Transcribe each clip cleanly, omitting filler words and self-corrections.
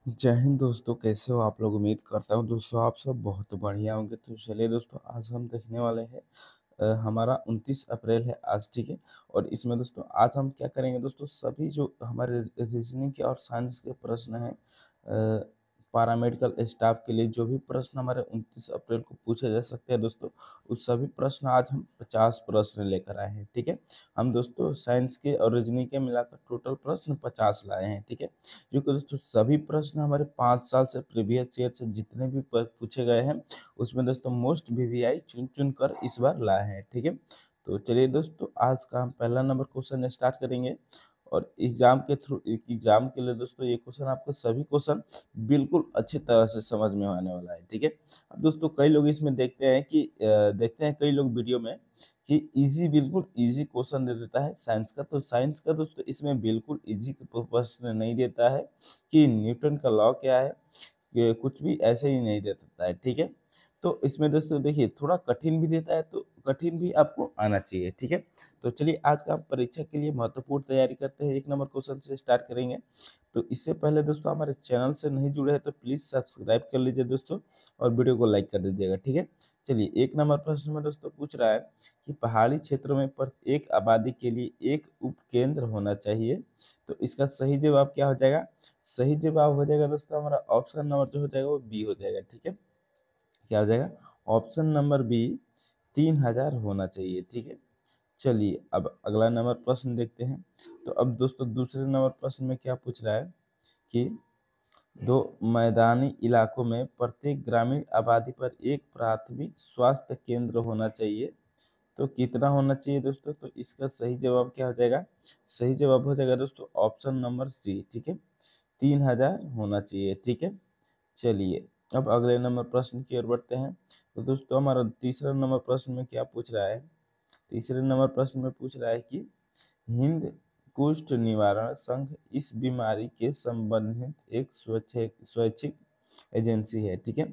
जय हिंद दोस्तों, कैसे हो आप लोग। उम्मीद करता हूँ दोस्तों आप सब बहुत बढ़िया होंगे। तो चलिए दोस्तों, आज हम देखने वाले हैं हमारा 29 अप्रैल है आज, ठीक है। और इसमें दोस्तों आज हम क्या करेंगे दोस्तों, सभी जो हमारे रीजनिंग के और साइंस के प्रश्न हैं पैरामेडिकल स्टाफ के लिए, जो भी प्रश्न हमारे 29 अप्रैल को पूछे जा सकते हैं दोस्तों, उस सभी प्रश्न आज हम 50 प्रश्न लेकर आए हैं, ठीक है। हम दोस्तों साइंस के और रीजनिंग के मिलाकर टोटल प्रश्न 50 लाए हैं, ठीक है। जो कि दोस्तों सभी प्रश्न हमारे 5 साल से प्रीवियस ईयर से जितने भी पूछे गए हैं, उसमें दोस्तों मोस्ट वीवीआई चुन चुन कर इस बार लाए हैं, ठीक है। तो चलिए दोस्तों, आज का हम पहला नंबर क्वेश्चन स्टार्ट करेंगे। और एग्जाम के थ्रू एग्जाम के लिए दोस्तों ये क्वेश्चन, आपको सभी क्वेश्चन बिल्कुल अच्छी तरह से समझ में आने वाला है, ठीक है। अब दोस्तों कई लोग इसमें देखते हैं कई लोग वीडियो में कि इजी, बिल्कुल इजी क्वेश्चन दे देता है साइंस का। तो साइंस का दोस्तों इसमें बिल्कुल इजी प्रश्न नहीं देता है कि न्यूटन का लॉ क्या है, कि कुछ भी ऐसे ही नहीं दे देता है, ठीक है। तो इसमें दोस्तों देखिए, थोड़ा कठिन भी देता है, तो कठिन भी आपको आना चाहिए, ठीक है। तो चलिए आज का हम परीक्षा के लिए महत्वपूर्ण तैयारी करते हैं, 1 नंबर क्वेश्चन से स्टार्ट करेंगे। तो इससे पहले दोस्तों हमारे चैनल से नहीं जुड़े हैं तो प्लीज़ सब्सक्राइब कर लीजिए दोस्तों, और वीडियो को लाइक कर दीजिएगा, ठीक है। चलिए 1 नंबर प्रश्न में दोस्तों पूछ रहा है कि पहाड़ी क्षेत्रों में प्रत्येक आबादी के लिए एक उपकेंद्र होना चाहिए। तो इसका सही जवाब क्या हो जाएगा? सही जवाब हो जाएगा दोस्तों हमारा ऑप्शन नंबर जो हो जाएगा वो बी हो जाएगा, ठीक है। क्या हो जाएगा? ऑप्शन नंबर बी, 3000 होना चाहिए, ठीक है। चलिए अब अगला नंबर प्रश्न देखते हैं। तो अब दोस्तों दूसरे नंबर प्रश्न में क्या पूछ रहा है कि दो मैदानी इलाकों में प्रत्येक ग्रामीण आबादी पर एक प्राथमिक स्वास्थ्य केंद्र होना चाहिए। तो कितना होना चाहिए दोस्तों? तो इसका सही जवाब क्या हो जाएगा? सही जवाब हो जाएगा दोस्तों ऑप्शन नंबर सी, ठीक है। 3000 होना चाहिए, ठीक है। चलिए अब अगले नंबर प्रश्न की ओर बढ़ते हैं। तो दोस्तों हमारा तीसरा नंबर प्रश्न में क्या पूछ रहा है? तीसरे नंबर प्रश्न में पूछ रहा है कि हिंद कुष्ठ निवारण संघ इस बीमारी के संबंधित एक स्वैच्छिक एजेंसी है, ठीक है।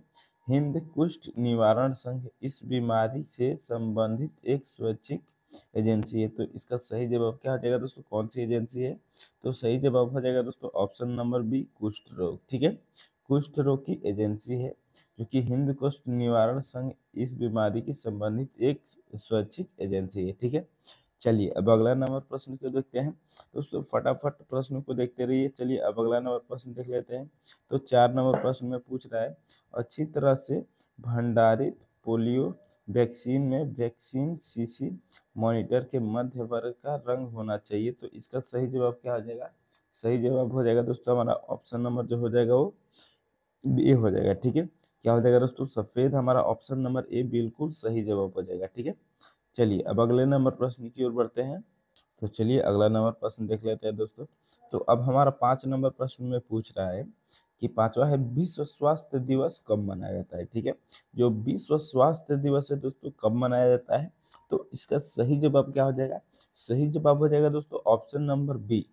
हिंद कुष्ठ निवारण संघ इस बीमारी से संबंधित एक स्वैच्छिक एजेंसी है। तो इसका सही जवाब क्या हो जाएगा दोस्तों? कौन सी एजेंसी है? तो सही जवाब हो जाएगा दोस्तों ऑप्शन नंबर बी, कुष्ठ रोग, ठीक है। कुष्ठ रोग की एजेंसी है, जो कि हिंद कुष्ठ निवारण संघ इस बीमारी की संबंधित एक स्वैच्छिक एजेंसी है, ठीक है। चलिए अब अगला नंबर प्रश्न को देखते हैं। दोस्तों फटाफट प्रश्न को देखते रहिए। चलिए अब अगला नंबर प्रश्न देख लेते हैं। तो 4 नंबर प्रश्न में पूछ रहा है, अच्छी तरह से भंडारित पोलियो वैक्सीन में वैक्सीन शीशी मॉनिटर के मध्य वर्ग का रंग होना चाहिए। तो इसका सही जवाब क्या हो जाएगा? सही जवाब हो जाएगा दोस्तों हमारा ऑप्शन नंबर जो हो जाएगा वो ए हो जाएगा, ठीक है। क्या हो जाएगा दोस्तों? सफेद। हमारा ऑप्शन नंबर ए बिल्कुल सही जवाब हो जाएगा, ठीक है। चलिए अब अगले नंबर प्रश्न की ओर बढ़ते हैं। तो चलिए अगला नंबर प्रश्न देख लेते हैं दोस्तों। तो अब हमारा 5 नंबर प्रश्न में पूछ रहा है कि पांचवा है, विश्व स्वास्थ्य दिवस कब मनाया जाता है, ठीक है। जो विश्व स्वास्थ्य दिवस है दोस्तों कब मनाया जाता है? तो इसका सही जवाब क्या हो जाएगा? सही जवाब हो जाएगा दोस्तों ऑप्शन नंबर बी,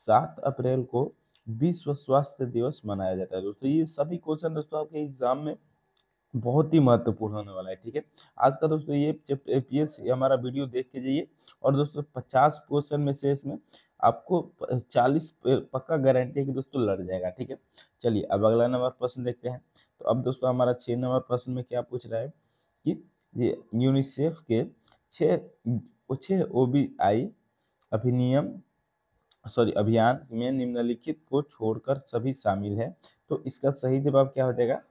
7 अप्रैल को विश्व स्वास्थ्य दिवस मनाया जाता है दोस्तों। ये सभी क्वेश्चन दोस्तों आपके एग्जाम में बहुत ही महत्वपूर्ण होने वाला है, ठीक है। आज का दोस्तों ये चैप्टर एपीएस हमारा वीडियो देख के जाइए, और दोस्तों 50 क्वेश्चन में से इसमें आपको 40 पक्का गारंटी है कि दोस्तों लड़ जाएगा, ठीक है। चलिए अब अगला नंबर प्रश्न देखते हैं। तो अब दोस्तों हमारा 6 नंबर प्रश्न में क्या पूछ रहा है कि ये यूनिसेफ के छः छः ओबीआई अधिनियम अभियान में निम्नलिखित को छोड़कर सभी शामिल है। तो इसका सही जवाब क्या हो जाएगा?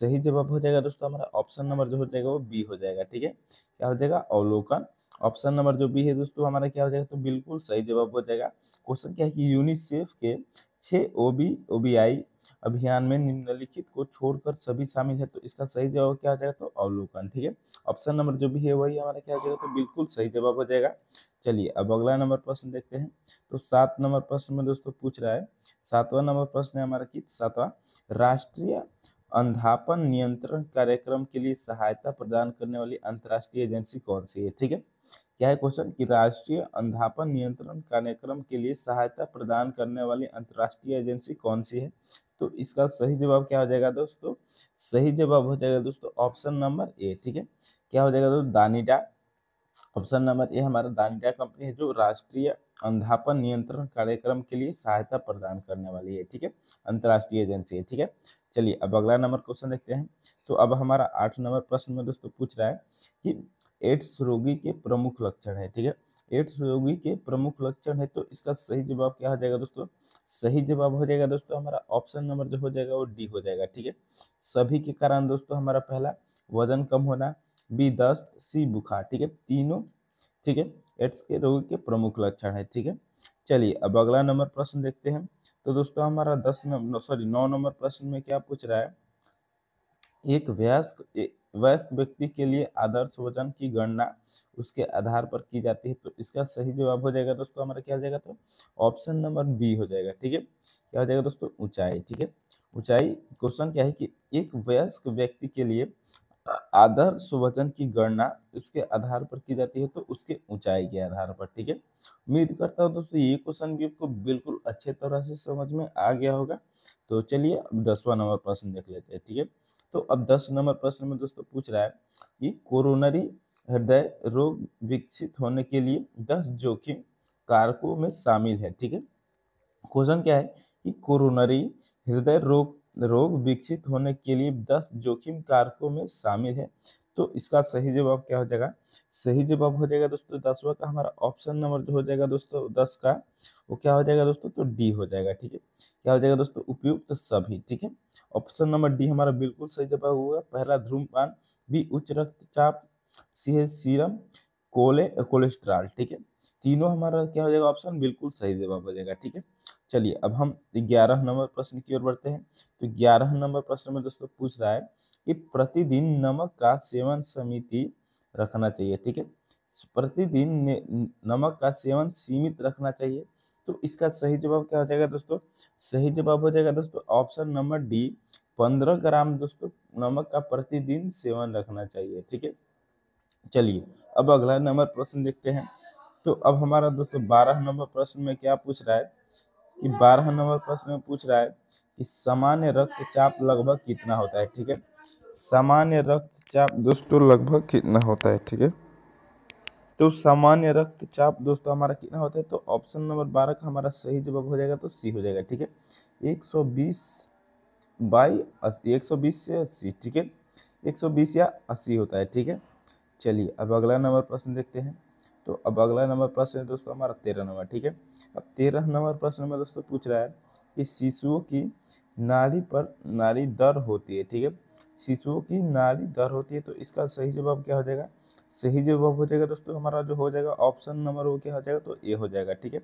सही जवाब हो जाएगा दोस्तों हमारा ऑप्शन नंबर जो हो जाएगा वो बी हो जाएगा, ठीक है। क्या हो जाएगा? अवलोकन। ऑप्शन नंबर जो बी है दोस्तों हमारा क्या हो जाएगा? तो बिल्कुल सही जवाब हो जाएगा। क्वेश्चन क्या है कि यूनिसेफ के 6 ओबीआई अभियान में निम्नलिखित को छोड़कर सभी शामिल है। तो इसका सही जवाब क्या हो जाएगा? तो अवलोकन, ठीक है। ऑप्शन नंबर जो भी है वही हमारा क्या हो जाएगा? तो बिल्कुल सही जवाब हो जाएगा। चलिए अब अगला नंबर प्रश्न देखते हैं। तो 7 नंबर प्रश्न में दोस्तों पूछ रहा है, 7वां नंबर प्रश्न है हमारा कि 7वां, राष्ट्रीय अंधापन नियंत्रण कार्यक्रम के लिए सहायता प्रदान करने वाली अंतर्राष्ट्रीय एजेंसी कौन सी है, ठीक है। क्या है क्वेश्चन कि राष्ट्रीय अंधापन नियंत्रण कार्यक्रम के लिए सहायता प्रदान करने वाली अंतर्राष्ट्रीय एजेंसी कौन सी है? तो इसका सही जवाब क्या हो जाएगा दोस्तों? सही जवाब हो जाएगा दोस्तों ऑप्शन नंबर ए, ठीक है। क्या हो जाएगा दोस्तों? दानिटा। ऑप्शन नंबर ए हमारा दानिया कंपनी है, जो राष्ट्रीय अंधापन नियंत्रण कार्यक्रम के लिए सहायता प्रदान करने वाली है, ठीक है, अंतर्राष्ट्रीय एजेंसी है, ठीक है। चलिए अब अगला नंबर क्वेश्चन देखते हैं। तो अब हमारा 8 नंबर प्रश्न में दोस्तों पूछ रहा है कि एड्स रोगी के प्रमुख लक्षण है, ठीक है। एड्स रोगी के प्रमुख लक्षण है, तो इसका सही जवाब क्या हो जाएगा दोस्तों? सही जवाब हो जाएगा दोस्तों हमारा ऑप्शन नंबर जो हो जाएगा वो डी हो जाएगा, ठीक है। सभी के कारण दोस्तों हमारा पहला वजन कम होना, बी दस्त, सी बुखार, ठीक है, तीनों, ठीक है, एड्स के रोगी के प्रमुख लक्षण है, ठीक है। चलिए अब अगला नंबर प्रश्न देखते हैं। तो दोस्तों हमारा 9 नंबर प्रश्न में क्या पूछ रहा है, एक वयस्क व्यक्ति के लिए आदर्श वजन की गणना उसके आधार पर की जाती है, तो इसका सही जवाब हो जाएगा दोस्तों हमारा क्या हो जाएगा, तो ऑप्शन नंबर बी हो जाएगा, ठीक है। क्या हो जाएगा दोस्तों? ऊंचाई, ठीक है। ऊंचाई, क्वेश्चन क्या है कि एक वयस्क व्यक्ति के लिए आदर्श वजन की गणना उसके आधार पर की जाती है, तो उसके ऊंचाई के आधार पर, ठीक है। उम्मीद करता हूँ दोस्तों ये क्वेश्चन भी आपको बिल्कुल अच्छे तरह से समझ में आ गया होगा। तो चलिए अब 10वां नंबर प्रश्न देख लेते हैं, ठीक है। तो अब 10 नंबर प्रश्न में दोस्तों पूछ रहा है कि कोरोनरी हृदय रोग विकसित होने के लिए 10 जोखिम कारकों में शामिल है, ठीक है। क्वेश्चन क्या है कि कोरोनरी हृदय रोग रोग विकसित होने के लिए 10 जोखिम कारकों में शामिल है, तो इसका सही जवाब क्या हो जाएगा? सही जवाब हो जाएगा दोस्तों 10वां का हमारा ऑप्शन नंबर जो हो जाएगा दोस्तों 10 का, वो क्या हो जाएगा दोस्तों? तो डी हो जाएगा, ठीक है। क्या हो जाएगा दोस्तों? उपयुक्त सभी, ठीक है। ऑप्शन नंबर डी हमारा बिल्कुल सही जवाब होगा। पहला धूम्रपान, बी उच्च रक्तचाप, सी है सीरम कोलेस्ट्रॉल, ठीक है। तीनों हमारा क्या हो जाएगा? ऑप्शन बिल्कुल सही जवाब हो जाएगा, ठीक है। चलिए अब हम 11 नंबर प्रश्न की ओर बढ़ते हैं। तो 11 नंबर प्रश्न में दोस्तों पूछ रहा है कि प्रतिदिन नमक का सेवन समिति रखना चाहिए, ठीक है। प्रतिदिन नमक का सेवन सीमित रखना चाहिए, तो इसका सही जवाब क्या हो जाएगा दोस्तों? सही जवाब हो जाएगा दोस्तों ऑप्शन नंबर डी, 15 ग्राम दोस्तों नमक का प्रतिदिन सेवन रखना चाहिए, ठीक है। चलिए अब अगला नंबर प्रश्न देखते हैं। तो अब हमारा दोस्तों 12 नंबर प्रश्न में क्या पूछ रहा है कि 12 नंबर प्रश्न में पूछ रहा है कि सामान्य रक्तचाप लगभग कितना होता है, ठीक है। सामान्य रक्तचाप दोस्तों लगभग कितना होता है, ठीक है। तो सामान्य रक्तचाप दोस्तों हमारा कितना होता है, तो ऑप्शन नंबर 12 का हमारा सही जवाब हो जाएगा, तो सी हो जाएगा, ठीक है। 120 बाई 120 से 80, ठीक है। 120 या 80 होता है, ठीक है। चलिए अब अगला नंबर प्रश्न देखते हैं। तो अब अगला नंबर प्रश्न है दोस्तों हमारा 13 नंबर, ठीक है। अब 13 नंबर प्रश्न में दोस्तों पूछ रहा है कि शिशुओं की नाड़ी पर नाड़ी दर होती है, ठीक है। शिशुओं की नाड़ी दर होती है, तो इसका सही जवाब क्या हो जाएगा? सही जवाब हो जाएगा दोस्तों हमारा जो हो जाएगा ऑप्शन नंबर वो क्या हो जाएगा, तो ए हो जाएगा, ठीक है।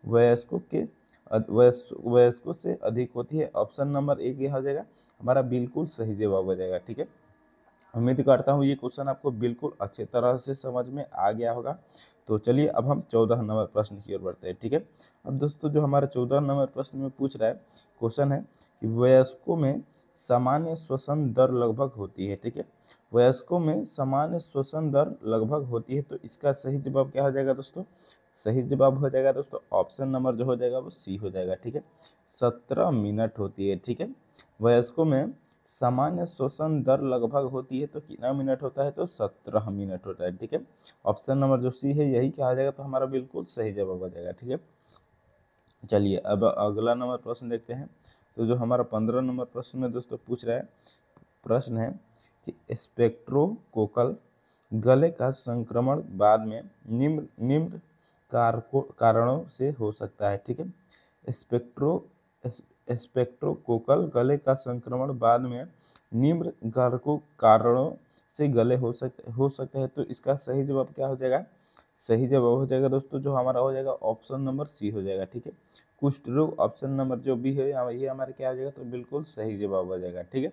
वयस्कों के वयस्कों से अधिक होती है, ऑप्शन नंबर ए क्या हो जाएगा हमारा बिल्कुल सही जवाब हो जाएगा, ठीक है। उम्मीद करता हूँ ये क्वेश्चन आपको बिल्कुल अच्छे तरह से समझ में आ गया होगा। तो चलिए अब हम 14 नंबर प्रश्न की ओर बढ़ते हैं, ठीक है। अब दोस्तों जो हमारा 14 नंबर प्रश्न में पूछ रहा है क्वेश्चन है कि वयस्कों में सामान्य श्वसन दर लगभग होती है, ठीक है। वयस्कों में सामान्य श्वसन दर लगभग होती है, तो इसका सही जवाब क्या हो जाएगा दोस्तों? सही जवाब हो जाएगा दोस्तों ऑप्शन नंबर जो हो जाएगा वो सी हो जाएगा, ठीक है। 17 मिनट होती है, ठीक है। वयस्कों में सामान्य श्वसन दर लगभग होती है, तो कितना मिनट होता है, तो 17 मिनट होता है, ठीक है। ऑप्शन नंबर जो सी है यही क्या आ जाएगा, तो हमारा बिल्कुल सही जवाब हो जाएगा, ठीक है। चलिए अब अगला नंबर प्रश्न देखते हैं। तो जो हमारा 15 नंबर प्रश्न में दोस्तों पूछ रहा है प्रश्न है कि स्पेक्ट्रोकोकल गले का संक्रमण बाद में निम्न निम्न कारणों से हो सकता है, ठीक है। स्पेक्ट्रोकोकल गले का संक्रमण बाद में निम्न कारणों से गले हो सकता है, तो इसका सही जवाब क्या हो जाएगा? सही जवाब हो जाएगा दोस्तों जो हमारा हो जाएगा ऑप्शन नंबर सी हो जाएगा, ठीक है। कुष्ठ रोग ऑप्शन नंबर जो बी है ये हमारे क्या हो जाएगा, तो बिल्कुल सही जवाब हो जाएगा, ठीक है।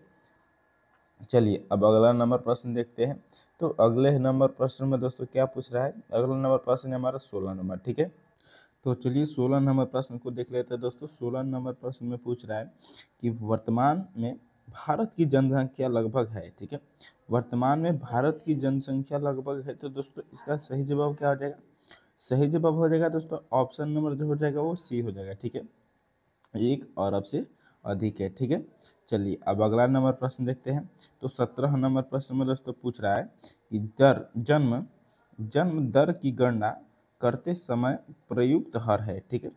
चलिए अब अगला नंबर प्रश्न देखते हैं। तो अगले नंबर प्रश्न में दोस्तों क्या पूछ रहा है, अगला नंबर प्रश्न है हमारा 16 नंबर, ठीक है। तो चलिए 16 नंबर प्रश्न को देख लेते हैं दोस्तों। 16 नंबर प्रश्न में पूछ रहा है कि वर्तमान में भारत की जनसंख्या लगभग है, ठीक है। वर्तमान में भारत की जनसंख्या लगभग है, तो दोस्तों इसका सही जवाब क्या हो जाएगा? सही जवाब हो जाएगा दोस्तों ऑप्शन नंबर जो हो जाएगा वो सी हो जाएगा, ठीक है। 1 अरब से अधिक है, ठीक है। चलिए अब अगला नंबर प्रश्न देखते हैं। तो 17 नंबर प्रश्न में दोस्तों पूछ रहा है कि जन्म दर की गणना करते समय प्रयुक्त हर है। ठीक है,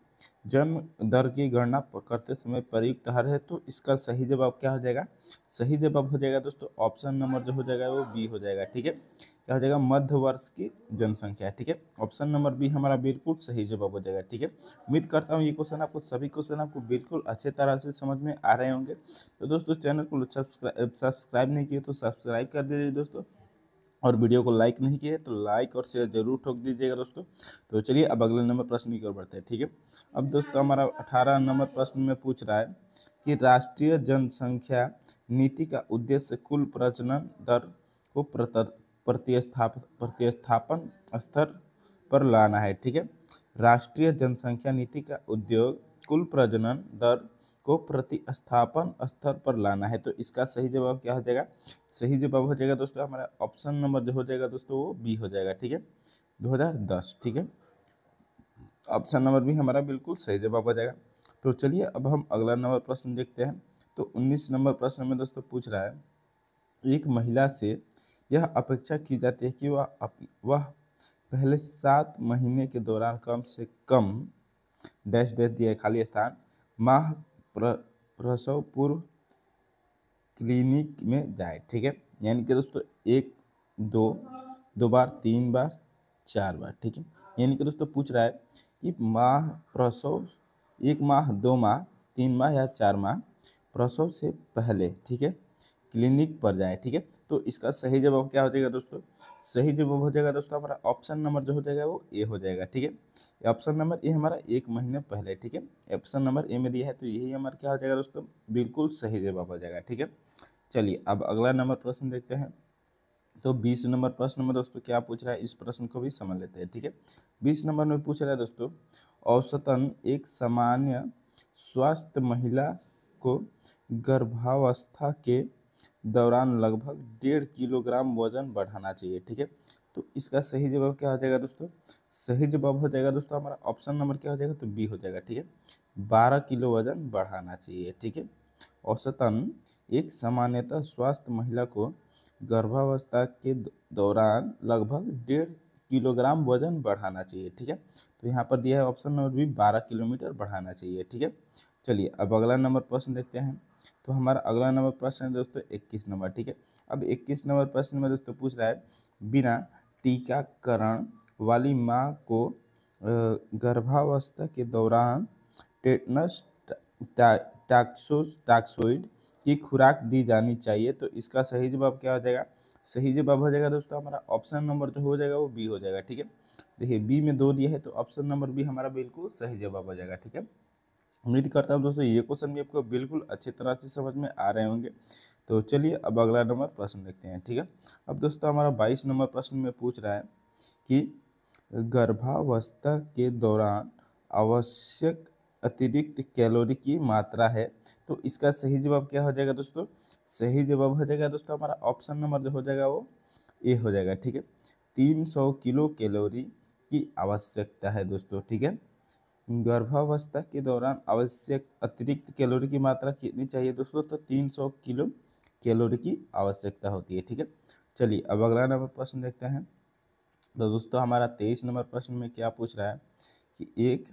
जन्म दर की गणना करते समय प्रयुक्त हर है, तो इसका सही जवाब क्या हो जाएगा? सही जवाब हो जाएगा दोस्तों ऑप्शन नंबर जो हो जाएगा वो बी हो जाएगा। ठीक है, क्या हो जाएगा? मध्य वर्ष की जनसंख्या। ठीक है, ऑप्शन नंबर बी हमारा बिल्कुल सही जवाब हो जाएगा। ठीक है, उम्मीद करता हूँ ये क्वेश्चन आपको, सभी क्वेश्चन आपको बिल्कुल अच्छे तरह से समझ में आ रहे होंगे। तो दोस्तों चैनल को सब्सक्राइब नहीं किए तो सब्सक्राइब कर दीजिए दोस्तों, और वीडियो को लाइक नहीं किए तो लाइक और शेयर जरूर ठोक दीजिएगा दोस्तों। तो चलिए अब अगले नंबर प्रश्न की ओर बढ़ते हैं। ठीक है, अब दोस्तों हमारा 18 नंबर प्रश्न में पूछ रहा है कि राष्ट्रीय जनसंख्या नीति का उद्देश्य कुल प्रजनन दर को प्रतिस्थापन स्तर पर लाना है। ठीक है, राष्ट्रीय जनसंख्या नीति का उद्योग कुल प्रजनन दर को प्रतिस्थापन स्तर पर लाना है, तो इसका सही जवाब क्या हो जाएगा? सही जवाब हो जाएगा दोस्तों हमारा ऑप्शन नंबर जो हो जाएगा दोस्तों वो बी हो जाएगा। ठीक है, 2010। ठीक है, ऑप्शन नंबर बी हमारा बिल्कुल सही जवाब हो जाएगा। तो चलिए अब हम अगला नंबर प्रश्न देखते हैं। तो 19 नंबर प्रश्न में दोस्तों पूछ रहा है, एक महिला से यह अपेक्षा की जाती है कि वह पहले 7 महीने के दौरान कम से कम डैश डैश दिया है खाली स्थान माह प्रसव पूर्व क्लिनिक में जाए। ठीक है, यानी कि दोस्तों एक, दो, 2 बार, 3 बार, 4 बार। ठीक है, यानी कि दोस्तों पूछ रहा है कि माह प्रसव 1 माह, 2 माह, 3 माह या 4 माह प्रसव से पहले, ठीक है, क्लिनिक पर जाए। ठीक है, तो इसका सही जवाब क्या हो जाएगा दोस्तों? सही जवाब हो जाएगा दोस्तों हमारा ऑप्शन नंबर जो हो जाएगा वो ए हो जाएगा। ठीक है, ऑप्शन नंबर ए हमारा 1 महीने पहले। ठीक है, ऑप्शन नंबर ए में दिया है तो यही हमारा क्या हो जाएगा दोस्तों? बिल्कुल सही जवाब हो जाएगा। ठीक है, चलिए अब अगला नंबर प्रश्न देखते हैं। तो 20 नंबर प्रश्न में दोस्तों क्या पूछ रहा है, इस प्रश्न को भी समझ लेते हैं। ठीक है, 20 नंबर में पूछ रहा है दोस्तों, औसतन एक सामान्य स्वास्थ्य महिला को गर्भावस्था के दौरान लगभग 1.5 किलोग्राम वजन बढ़ाना चाहिए। ठीक है, तो इसका सही जवाब क्या हो जाएगा दोस्तों? सही जवाब हो जाएगा दोस्तों हमारा ऑप्शन नंबर क्या हो जाएगा? तो बी हो जाएगा। ठीक है, 12 किलो वजन बढ़ाना चाहिए। ठीक है, औसतन एक सामान्यतः स्वस्थ महिला को गर्भावस्था के दौरान लगभग 1.5 किलोग्राम वजन बढ़ाना चाहिए। ठीक है, तो यहाँ पर दिया है ऑप्शन नंबर बी 12 किलोमीटर बढ़ाना चाहिए। ठीक है, चलिए अब अगला नंबर प्रश्न देखते हैं। तो हमारा अगला नंबर प्रश्न है दोस्तों 21 नंबर। ठीक है, अब 21 नंबर प्रश्न में दोस्तों पूछ रहा है, बिना टीकाकरण वाली माँ को गर्भावस्था के दौरान टेटनस टैक्सोइड की खुराक दी जानी चाहिए, तो इसका सही जवाब क्या हो जाएगा? सही जवाब हो जाएगा दोस्तों हमारा ऑप्शन नंबर जो हो जाएगा वो बी हो जाएगा। ठीक है, देखिए बी में 2 दिया है तो ऑप्शन नंबर बी हमारा बिल्कुल सही जवाब हो जाएगा। ठीक है, उम्मीद करता हूँ दोस्तों ये क्वेश्चन भी आपको बिल्कुल अच्छी तरह से समझ में आ रहे होंगे। तो चलिए अब अगला नंबर प्रश्न देखते हैं। ठीक है, अब दोस्तों हमारा 22 नंबर प्रश्न में पूछ रहा है कि गर्भावस्था के दौरान आवश्यक अतिरिक्त कैलोरी की मात्रा है, तो इसका सही जवाब क्या हो जाएगा दोस्तों? सही जवाब हो जाएगा दोस्तों हमारा ऑप्शन नंबर जो हो जाएगा वो ए हो जाएगा। ठीक है, 300 किलो कैलोरी की आवश्यकता है दोस्तों। ठीक है, गर्भावस्था के दौरान आवश्यक अतिरिक्त कैलोरी की मात्रा कितनी चाहिए दोस्तों? तो 300 किलो कैलोरी की आवश्यकता होती है। ठीक है, चलिए अब अगला नंबर प्रश्न देखते हैं। तो दोस्तों हमारा 23 नंबर प्रश्न में क्या पूछ रहा है कि 1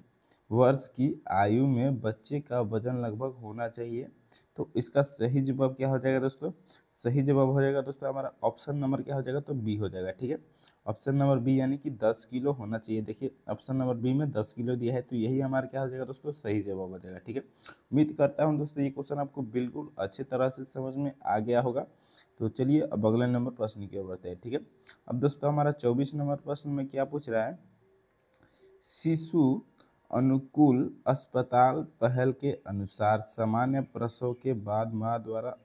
वर्ष की आयु में बच्चे का वजन लगभग होना चाहिए, तो इसका सही जवाब क्या हो जाएगा दोस्तों? सही जवाब हो जाएगा दोस्तों हमारा ऑप्शन नंबर क्या हो जाएगा? तो बी हो जाएगा। ठीक है, ऑप्शन नंबर बी यानी कि 10 किलो होना चाहिए। देखिए ऑप्शन नंबर बी में 10 किलो दिया है तो यही हमारा क्या हो जाएगा दोस्तों? सही जवाब हो जाएगा। ठीक है, उम्मीद करता हूँ दोस्तों ये क्वेश्चन आपको बिल्कुल अच्छी तरह से समझ में आ गया होगा। तो चलिए अब अगले नंबर प्रश्न की ओर बढ़ते हैं। ठीक है, अब दोस्तों हमारा 24 नंबर प्रश्न में क्या पूछ रहा है, शिशु अनुकूल अस्पताल पहल के अनुसार सामान्य प्रसव के बाद माँ द्वारा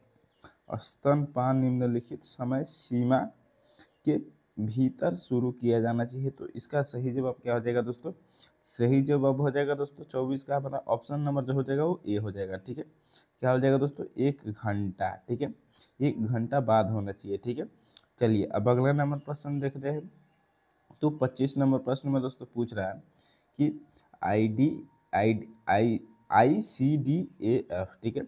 स्तनपान निम्नलिखित समय सीमा के भीतर शुरू किया जाना चाहिए, तो इसका सही जवाब क्या हो जाएगा दोस्तों? सही जवाब हो जाएगा दोस्तों 24 का हमारा ऑप्शन नंबर जो हो जाएगा वो ए हो जाएगा। ठीक है, क्या हो जाएगा दोस्तों? 1 घंटा। ठीक है, 1 घंटा बाद होना चाहिए। ठीक है, चलिए अब अगला नंबर प्रश्न देखते हैं। तो 25 नंबर प्रश्न में दोस्तों पूछ रहा है कि I D I I C D A F, ठीक है,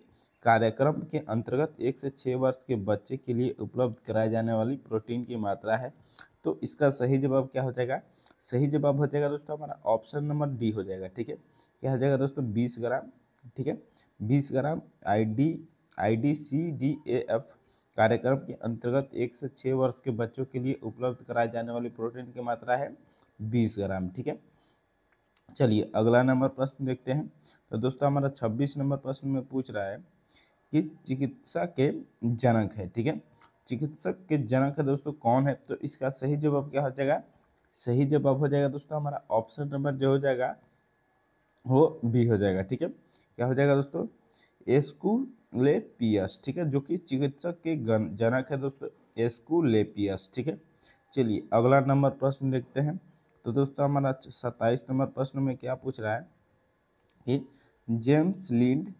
कार्यक्रम के अंतर्गत 1 से 6 वर्ष के बच्चे के लिए उपलब्ध कराई जाने वाली प्रोटीन की मात्रा है तो इसका सही जवाब क्या हो जाएगा, सही जवाब हो जाएगा दोस्तों हमारा ऑप्शन नंबर डी हो जाएगा। ठीक है, क्या हो जाएगा दोस्तों 20 ग्राम। ठीक है, 20 ग्राम IDCDAF कार्यक्रम के अंतर्गत 1 से 6 वर्ष के बच्चों के लिए उपलब्ध कराई जाने वाली प्रोटीन की मात्रा है 20 ग्राम। ठीक है, चलिए अगला नंबर प्रश्न देखते हैं। तो दोस्तों हमारा 26 नंबर प्रश्न में पूछ रहा है कि चिकित्सा के जनक है। ठीक है, चिकित्सक के जनक है दोस्तों कौन है, तो इसका सही जवाब क्या हो जाएगा, सही जवाब हो जाएगा दोस्तों हमारा ऑप्शन नंबर जो हो जाएगा वो बी हो जाएगा। ठीक है, क्या हो जाएगा दोस्तों, एस्कुलेपियस। ठीक है, जो कि चिकित्सक के जनक है दोस्तों, एस्कुलेपियस। ठीक है, चलिए अगला नंबर प्रश्न देखते हैं। तो दोस्तों हमारा 27 नंबर प्रश्न में क्या पूछ रहा है कि जेम्स लिंड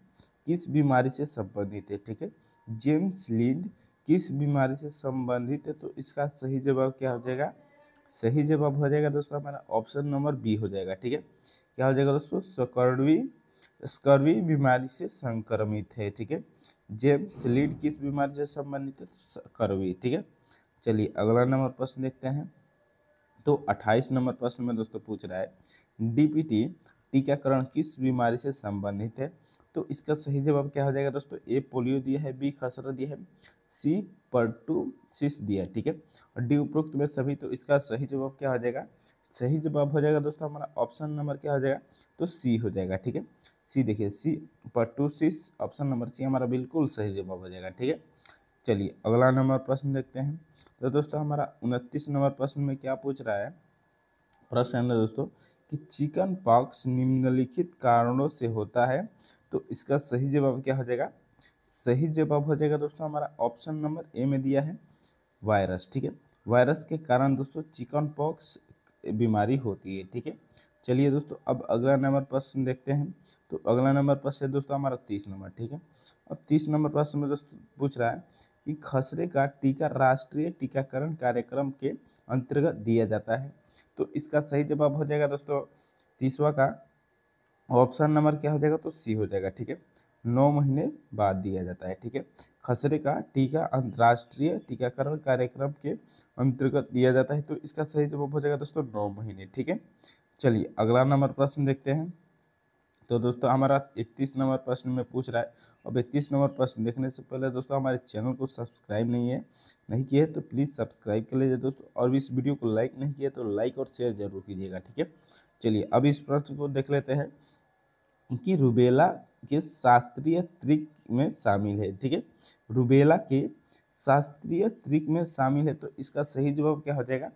किस बीमारी से संबंधित है। ठीक है, जेम्स लिंड किस बीमारी से संबंधित है, तो इसका सही जवाब क्या हो जाएगा, सही जवाब हो जाएगा दोस्तों हमारा ऑप्शन नंबर बी हो जाएगा। ठीक है, क्या हो जाएगा दोस्तों, स्कर्वी बीमारी से संक्रमित है। ठीक है, जेम्स लिंड किस बीमारी से संबंधित है, स्कर्वी। ठीक है, चलिए अगला नंबर प्रश्न देखते हैं। तो 28 नंबर प्रश्न में दोस्तों पूछ रहा है डीपीटी टीकाकरण किस बीमारी से संबंधित है, तो इसका सही जवाब क्या हो जाएगा दोस्तों, ए पोलियो दिया है, बी खसरा दिया है, सी पर्टूसिस दिया है। ठीक है, और डी उपरोक्त में सभी, तो इसका सही जवाब क्या हो जाएगा, सही जवाब हो जाएगा दोस्तों हमारा ऑप्शन नंबर क्या हो जाएगा, तो सी हो जाएगा। ठीक है, सी देखिए, सी पर्टूसिस, ऑप्शन नंबर सी हमारा बिल्कुल सही जवाब हो जाएगा। ठीक है, चलिए अगला नंबर प्रश्न देखते हैं। तो दोस्तों हमारा 29 नंबर प्रश्न में क्या पूछ रहा है, प्रश्न है दोस्तों कि चिकन पॉक्स निम्नलिखित कारणों से होता है, तो इसका सही जवाब क्या हो जाएगा, सही जवाब हो जाएगा दोस्तों हमारा ऑप्शन नंबर ए में दिया है वायरस। ठीक है, वायरस के कारण दोस्तों चिकन पॉक्स बीमारी होती है। ठीक है, चलिए दोस्तों अब अगला नंबर प्रश्न देखते हैं। तो अगला नंबर प्रश्न है दोस्तों हमारा 30 नंबर। ठीक है, अब 30 नंबर प्रश्न में दोस्तों पूछ रहा है कि खसरे का टीका राष्ट्रीय टीकाकरण कार्यक्रम के अंतर्गत दिया जाता है, तो इसका सही जवाब हो जाएगा दोस्तों 30वां का ऑप्शन नंबर क्या हो जाएगा, तो सी हो जाएगा। ठीक है, 9 महीने बाद दिया जाता है। ठीक है, खसरे का टीका अंतर्राष्ट्रीय टीकाकरण कार्यक्रम के अंतर्गत दिया जाता है, तो इसका सही जवाब हो जाएगा दोस्तों 9 महीने। ठीक है, चलिए अगला नंबर प्रश्न देखते हैं। तो दोस्तों हमारा 31 नंबर प्रश्न में पूछ रहा है। अब 31 नंबर प्रश्न देखने से पहले दोस्तों हमारे चैनल को सब्सक्राइब नहीं किए तो प्लीज़ सब्सक्राइब कर लीजिए दोस्तों, और इस वीडियो को लाइक नहीं किया तो लाइक और शेयर जरूर कीजिएगा। ठीक है, चलिए अब इस प्रश्न को देख लेते हैं कि रुबेला के शास्त्रीय त्रिक में शामिल है। ठीक है, रुबेला के शास्त्रीय त्रिक में शामिल है, तो इसका सही जवाब क्या हो जाएगा,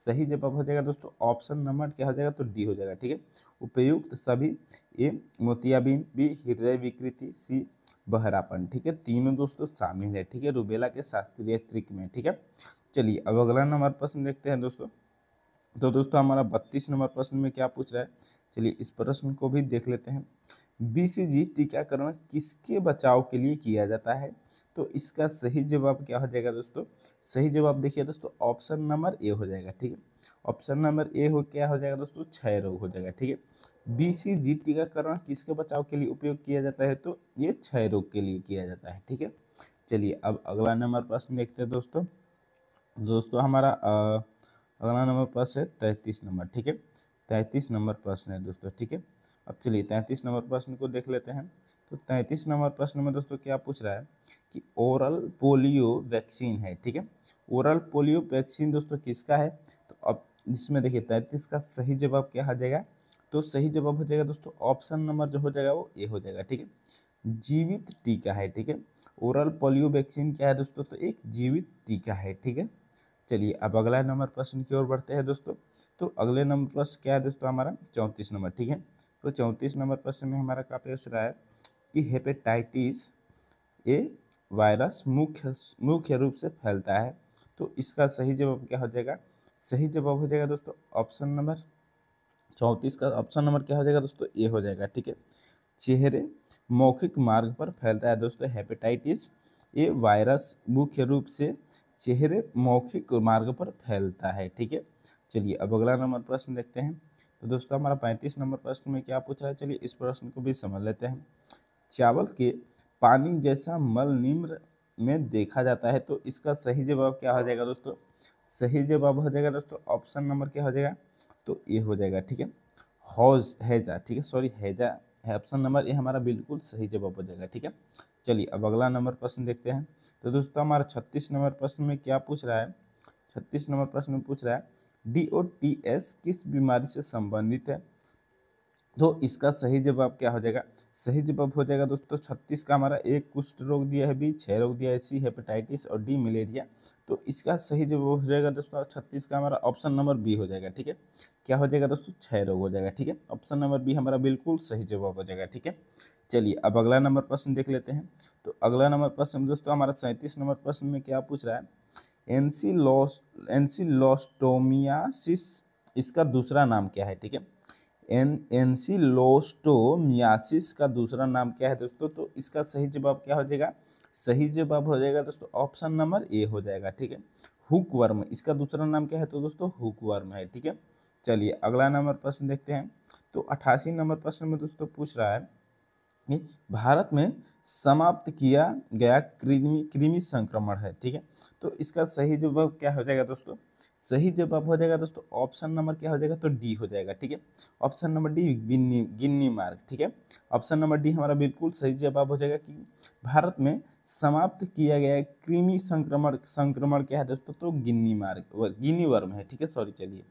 सही जवाब हो जाएगा दोस्तों ऑप्शन नंबर क्या हो जाएगा, तो डी हो जाएगा। ठीक है, उपयुक्त सभी, ए मोतियाबिंद, बी हृदय विकृति, सी बहरापन। ठीक है, तीनों दोस्तों शामिल है। ठीक है, रुबेला के शास्त्रीय त्रिक में। ठीक है, चलिए अब अगला नंबर प्रश्न देखते हैं दोस्तों। तो दोस्तों हमारा 32 नंबर प्रश्न में क्या पूछ रहा है, चलिए इस प्रश्न को भी देख लेते हैं। बीसीजी टीकाकरण किसके बचाव के लिए किया जाता है, तो इसका सही जवाब क्या हो जाएगा दोस्तों, सही जवाब देखिए दोस्तों ऑप्शन नंबर ए हो जाएगा। ठीक है, ऑप्शन नंबर ए हो क्या हो जाएगा दोस्तों, क्षय रोग हो जाएगा। ठीक है, बीसीजी टीकाकरण किसके बचाव के लिए उपयोग किया जाता है, तो ये क्षय रोग के लिए किया जाता है। ठीक है, चलिए अब अगला नंबर प्रश्न देखते हैं दोस्तों। दोस्तों हमारा अगला नंबर प्रश्न है 33 नंबर। ठीक है, 33 नंबर प्रश्न है दोस्तों। ठीक है, अब चलिए 33 नंबर प्रश्न को देख लेते हैं। तो 33 नंबर प्रश्न में दोस्तों क्या पूछ रहा है कि ओरल पोलियो वैक्सीन है। ठीक है, ओरल पोलियो वैक्सीन दोस्तों किसका है, तो अब इसमें देखिए 33 का सही जवाब क्या हो जाएगा, तो सही जवाब हो जाएगा दोस्तों ऑप्शन नंबर जो हो जाएगा वो ए हो जाएगा। ठीक है, जीवित टीका है। ठीक है, ओरल पोलियो वैक्सीन क्या है दोस्तों, तो एक जीवित टीका है। ठीक है, चलिए अब अगला नंबर प्रश्न की ओर बढ़ते हैं दोस्तों। तो अगले नंबर प्रश्न क्या है दोस्तों हमारा 34 नंबर। ठीक है, तो 34 नंबर प्रश्न में हमारा क्या पूछ रहा है कि हेपेटाइटिस ए वायरस मुख्य रूप से फैलता है, तो इसका सही जवाब क्या हो जाएगा, सही जवाब हो जाएगा दोस्तों ऑप्शन नंबर 34 का ऑप्शन नंबर क्या हो जाएगा दोस्तों ए हो जाएगा। ठीक है, चेहरे मौखिक मार्ग पर फैलता है दोस्तों, हेपेटाइटिस ए वायरस मुख्य रूप से चेहरे मौखिक मार्ग पर फैलता है। ठीक है, चलिए अब अगला नंबर प्रश्न देखते हैं। तो दोस्तों हमारा 35 नंबर प्रश्न में क्या पूछ रहा है, चलिए इस प्रश्न को भी समझ लेते हैं। चावल के पानी जैसा मल निम्न में देखा जाता है, तो इसका सही जवाब क्या हो जाएगा दोस्तों, सही जवाब हो जाएगा दोस्तों ऑप्शन नंबर क्या हो जाएगा, तो ये हो जाएगा, ठीक है, हौज हैजा, ठीक है, सॉरी हैजा है ऑप्शन नंबर ए हमारा बिल्कुल सही जवाब हो जाएगा, ठीक है। चलिए अब अगला नंबर प्रश्न देखते हैं। तो दोस्तों हमारा 36 नंबर प्रश्न में क्या पूछ रहा है, 36 नंबर प्रश्न में पूछ रहा है DOTS किस बीमारी से संबंधित है। तो इसका सही जवाब क्या हो जाएगा, सही जवाब हो जाएगा दोस्तों 36 का हमारा, एक कुष्ठ रोग दिया है, बी 6 रोग दिया है, सी हेपेटाइटिस और डी मलेरिया। तो इसका सही जवाब हो जाएगा दोस्तों 36 का हमारा ऑप्शन नंबर बी हो जाएगा, ठीक है। क्या हो जाएगा दोस्तों, 6 रोग हो जाएगा, ठीक है, ऑप्शन नंबर बी हमारा बिल्कुल सही जवाब हो जाएगा, ठीक है। चलिए अब अगला नंबर प्रश्न देख लेते हैं। तो अगला नंबर प्रश्न दोस्तों हमारा 37 नंबर प्रश्न में क्या पूछ रहा है, एंसिलोस्टोमियासिस इसका दूसरा नाम क्या है, ठीक है, एंसिलोस्टोमियासिस का दूसरा नाम क्या है दोस्तों। तो इसका सही जवाब क्या हो जाएगा, सही जवाब हो जाएगा दोस्तों ऑप्शन नंबर ए हो जाएगा, ठीक है, हुक वर्म, इसका दूसरा नाम क्या है, तो दोस्तों हुक वर्म है, ठीक है। चलिए अगला नंबर प्रश्न देखते हैं। तो 88 नंबर प्रश्न में दोस्तों पूछ रहा है कि भारत में समाप्त किया गया कृमि संक्रमण है, ठीक है। तो इसका सही जवाब क्या हो जाएगा दोस्तों, सही जवाब हो जाएगा दोस्तों ऑप्शन नंबर क्या हो जाएगा, तो डी हो जाएगा, ठीक है, ऑप्शन नंबर डी गिन्नी मार्ग, ठीक है, ऑप्शन नंबर डी हमारा बिल्कुल सही जवाब हो जाएगा कि भारत में समाप्त किया गया कृमि संक्रमण संक्रमण क्या है दोस्तों, तो गिन्नी वर्म है, ठीक है, सॉरी। चलिए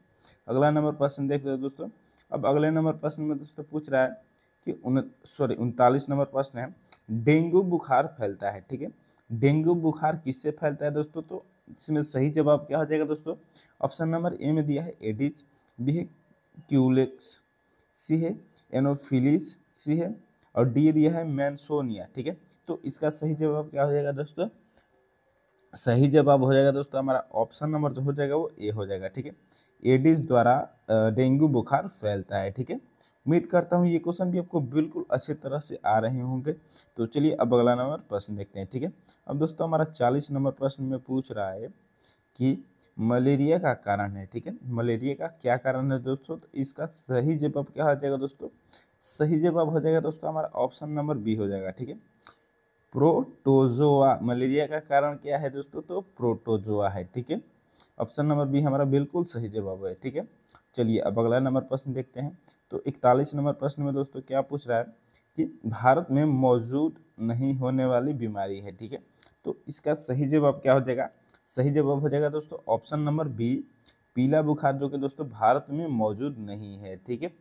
अगला नंबर प्रश्न देखते हैं दोस्तों। अब अगले नंबर प्रश्न में दोस्तों पूछ रहा है कि 39 नंबर प्रश्न है, डेंगू बुखार फैलता है, ठीक है, डेंगू बुखार किससे फैलता है दोस्तों। तो इसमें सही जवाब क्या हो जाएगा दोस्तों, ऑप्शन नंबर ए में दिया है एडिस, बी है क्यूलेक्स, सी है एनोफिलिस, सी है और डी दिया है मैंसोनिया, ठीक है। तो इसका सही जवाब क्या हो जाएगा दोस्तों, सही जवाब हो जाएगा दोस्तों हमारा ऑप्शन नंबर जो हो जाएगा वो ए हो जाएगा, ठीक है, एडिस द्वारा डेंगू बुखार फैलता है, ठीक है। उम्मीद करता हूँ ये क्वेश्चन भी आपको बिल्कुल अच्छी तरह से आ रहे होंगे। तो चलिए अब अगला नंबर प्रश्न देखते हैं, ठीक है। अब दोस्तों हमारा 40 नंबर प्रश्न में पूछ रहा है कि मलेरिया का कारण है, ठीक है, मलेरिया का क्या कारण है दोस्तों। तो इसका सही जवाब क्या हो जाएगा दोस्तों, सही जवाब हो जाएगा दोस्तों हमारा ऑप्शन नंबर बी हो जाएगा, ठीक है, प्रोटोजोआ, मलेरिया का कारण क्या है दोस्तों, तो प्रोटोजोआ है, ठीक है, ऑप्शन नंबर बी हमारा बिल्कुल सही जवाब है, ठीक है। चलिए अब अगला नंबर प्रश्न देखते हैं। तो 41 नंबर प्रश्न में दोस्तों क्या पूछ रहा है कि भारत में मौजूद नहीं होने वाली बीमारी है, ठीक है। तो इसका सही जवाब क्या हो जाएगा, सही जवाब हो जाएगा दोस्तों ऑप्शन नंबर बी पीला बुखार, जो कि दोस्तों भारत में मौजूद नहीं है, ठीक है।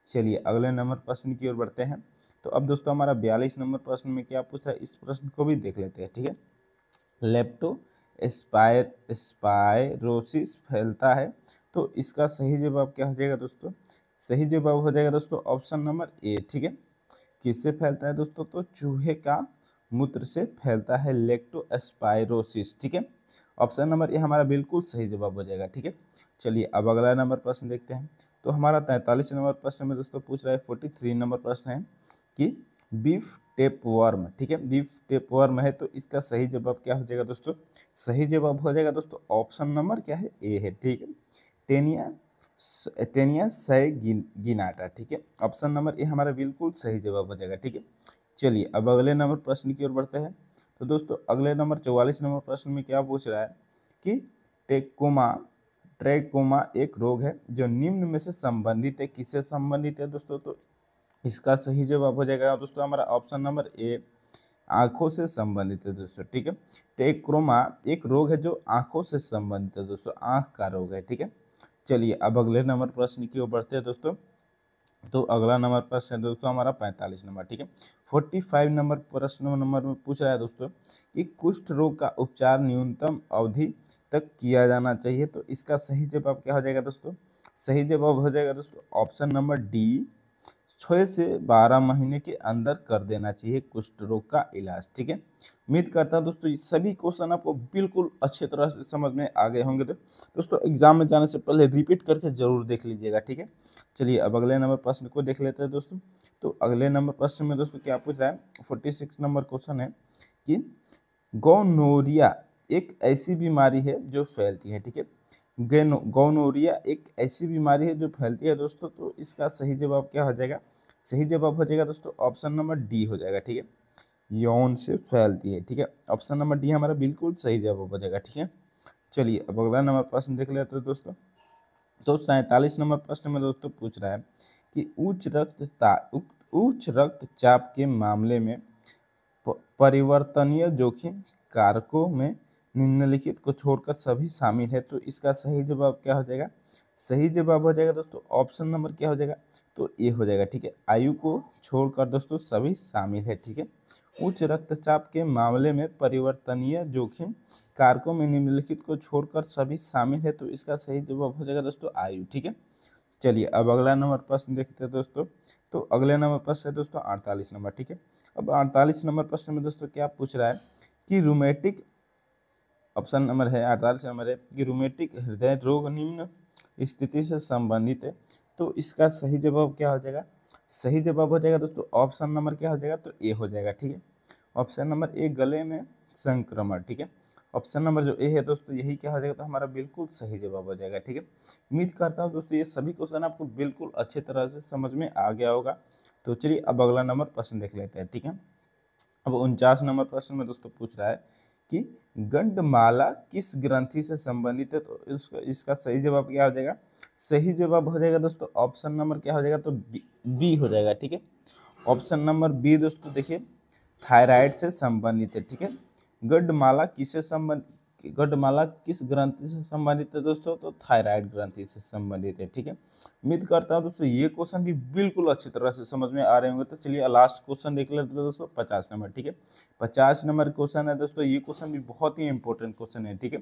चलिए अगले नंबर प्रश्न की ओर बढ़ते हैं। तो अब दोस्तों हमारा 42 नंबर प्रश्न में क्या पूछा है, इस प्रश्न को भी देख लेते हैं, ठीक है। लेप्टो स्पायरोसिस फैलता है। तो इसका सही जवाब क्या हो जाएगा दोस्तों, सही जवाब हो जाएगा दोस्तों ऑप्शन नंबर ए, ठीक है। किससे फैलता है दोस्तों, तो चूहे का मूत्र से फैलता है लेप्टोस्पायरोसिस, ठीक है, ऑप्शन नंबर ए हमारा बिल्कुल सही जवाब हो जाएगा, ठीक है। चलिए अब अगला नंबर प्रश्न देखते हैं। तो हमारा 43 नंबर प्रश्न में दोस्तों पूछ रहा है, 43 नंबर प्रश्न है कि बीफ टेपवर्म, ठीक है, बीफ टेपवर्म है। तो इसका सही जवाब क्या हो जाएगा दोस्तों, सही जवाब हो जाएगा दोस्तों ऑप्शन नंबर क्या है, ए है, ठीक है, टेनिया टेनिया सैगिनाटा, ठीक है, ऑप्शन नंबर ए हमारा बिल्कुल सही जवाब हो जाएगा, ठीक है। चलिए अब अगले नंबर प्रश्न की ओर बढ़ते हैं। तो दोस्तों अगले नंबर 44 नंबर प्रश्न में क्या पूछ रहा है कि टेकोमा ट्रैकोमा एक रोग है जो निम्न में से संबंधित है, किससे संबंधित है दोस्तों। तो इसका सही जवाब हो जाएगा दोस्तों हमारा ऑप्शन नंबर ए आंखों से संबंधित है दोस्तों, ठीक है, टेक्रोमा एक रोग है जो आंखों से संबंधित है दोस्तों, आंख का रोग है, ठीक है। चलिए अब अगले नंबर प्रश्न की ओर बढ़ते हैं दोस्तों। तो अगला नंबर प्रश्न है दोस्तों हमारा 45 नंबर, ठीक है, 45 नंबर प्रश्न नंबर में पूछ रहा है दोस्तों कि कुष्ठ रोग का उपचार न्यूनतम अवधि तक किया जाना चाहिए। तो इसका सही जवाब क्या हो जाएगा दोस्तों, सही जवाब हो जाएगा दोस्तों ऑप्शन नंबर डी 6 से 12 महीने के अंदर कर देना चाहिए कुष्ठ रोग का इलाज, ठीक है। उम्मीद करता हूं दोस्तों ये सभी क्वेश्चन आपको बिल्कुल अच्छे तरह से समझ में आ गए होंगे। तो दोस्तों एग्जाम में जाने से पहले रिपीट करके जरूर देख लीजिएगा, ठीक है। चलिए अब अगले नंबर प्रश्न को देख लेते हैं दोस्तों। तो अगले नंबर प्रश्न में दोस्तों क्या पूछ रहा है, 46 नंबर क्वेश्चन है कि गोनोरिया एक ऐसी बीमारी है जो फैलती है, ठीक है, गोनोरिया एक ऐसी बीमारी है जो फैलती है दोस्तों। तो इसका सही जवाब क्या हो जाएगा, सही जवाब हो जाएगा दोस्तों ऑप्शन नंबर डी हो जाएगा, ठीक है, यौन से फैलती है, ठीक है, ऑप्शन नंबर डी हमारा बिल्कुल सही जवाब हो जाएगा, ठीक है। चलिए अब अगला नंबर प्रश्न देख लेते हैं दोस्तों। तो 47 नंबर प्रश्न में दोस्तों पूछ रहा है कि उच्च रक्तचाप के मामले में परिवर्तनीय जोखिम कारकों में निम्नलिखित को छोड़कर सभी शामिल है। तो इसका सही जवाब क्या हो जाएगा? सही जवाब हो जाएगा दोस्तों ऑप्शन नंबर क्या हो जाएगा? तो ए हो जाएगा। ठीक है, आयु को छोड़कर दोस्तों सभी शामिल है। ठीक है, उच्च रक्तचाप के मामले में परिवर्तनीय जोखिम कारकों में निम्नलिखित को छोड़कर सभी शामिल है। तो इसका सही जवाब हो जाएगा दोस्तों आयु। ठीक है, चलिए अब अगला नंबर प्रश्न देखते हैं दोस्तों। तो अगले नंबर प्रश्न है दोस्तों 48 नंबर। ठीक है, अब 48 नंबर प्रश्न में दोस्तों क्या पूछ रहा है कि रूमेटिक, ऑप्शन नंबर है 48 नंबर है कि रूमेटिक हृदय रोग निम्न स्थिति से संबंधित है। तो इसका सही जवाब क्या हो जाएगा? सही जवाब हो जाएगा दोस्तों ऑप्शन नंबर क्या हो जाएगा? तो ए हो जाएगा। ठीक है, ऑप्शन नंबर ए गले में संक्रमण। ठीक है, ऑप्शन नंबर जो ए है दोस्तों यही क्या हो जाएगा? तो हमारा बिल्कुल सही जवाब हो जाएगा। ठीक है, उम्मीद करता हूँ दोस्तों ये सभी क्वेश्चन आपको बिल्कुल अच्छे तरह से समझ में आ गया होगा। तो चलिए अब अगला नंबर प्रश्न देख लेते हैं। ठीक है, अब 49 नंबर प्रश्न में दोस्तों पूछ रहा है कि गंडमाला किस ग्रंथि से संबंधित है। तो इसका सही जवाब क्या हो जाएगा? सही जवाब हो जाएगा दोस्तों ऑप्शन नंबर क्या हो जाएगा? तो बी हो जाएगा। ठीक है, ऑप्शन नंबर बी दोस्तों देखिए थायराइड से संबंधित है। ठीक है, गंडमाला किससे संबंधित, गंडमाला किस ग्रंथि से संबंधित है दोस्तों? तो थायराइड ग्रंथि से संबंधित है। ठीक है, उम्मीद करता हूँ दोस्तों ये क्वेश्चन भी बिल्कुल अच्छी तरह से समझ में आ रहे होंगे। तो चलिए लास्ट क्वेश्चन देख लेते हैं दोस्तों 50 नंबर। ठीक है, 50 नंबर क्वेश्चन है दोस्तों, ये क्वेश्चन भी बहुत ही इंपॉर्टेंट क्वेश्चन है। ठीक है,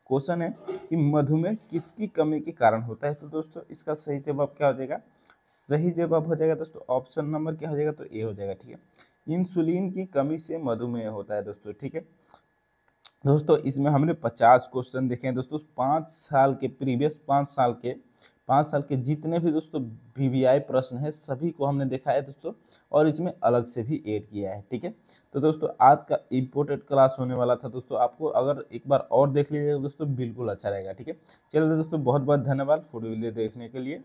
क्वेश्चन है कि मधुमेह किसकी कमी के कारण होता है। तो दोस्तों इसका सही जवाब क्या हो जाएगा? सही जवाब हो जाएगा दोस्तों ऑप्शन नंबर क्या हो जाएगा? तो ए हो जाएगा। ठीक है, इंसुलिन की कमी से मधुमेह होता है दोस्तों। ठीक है दोस्तों, इसमें हमने 50 क्वेश्चन देखे हैं दोस्तों। 5 साल के प्रीवियस 5 साल के जितने भी दोस्तों वीवीआई प्रश्न है सभी को हमने देखा है दोस्तों, और इसमें अलग से भी ऐड किया है। ठीक है, तो दोस्तों आज का इम्पोर्टेंट क्लास होने वाला था दोस्तों, आपको अगर एक बार और देख लीजिएगा दोस्तों बिल्कुल अच्छा रहेगा। ठीक है, चलिए दोस्तों बहुत बहुत धन्यवाद वीडियो देखने के लिए।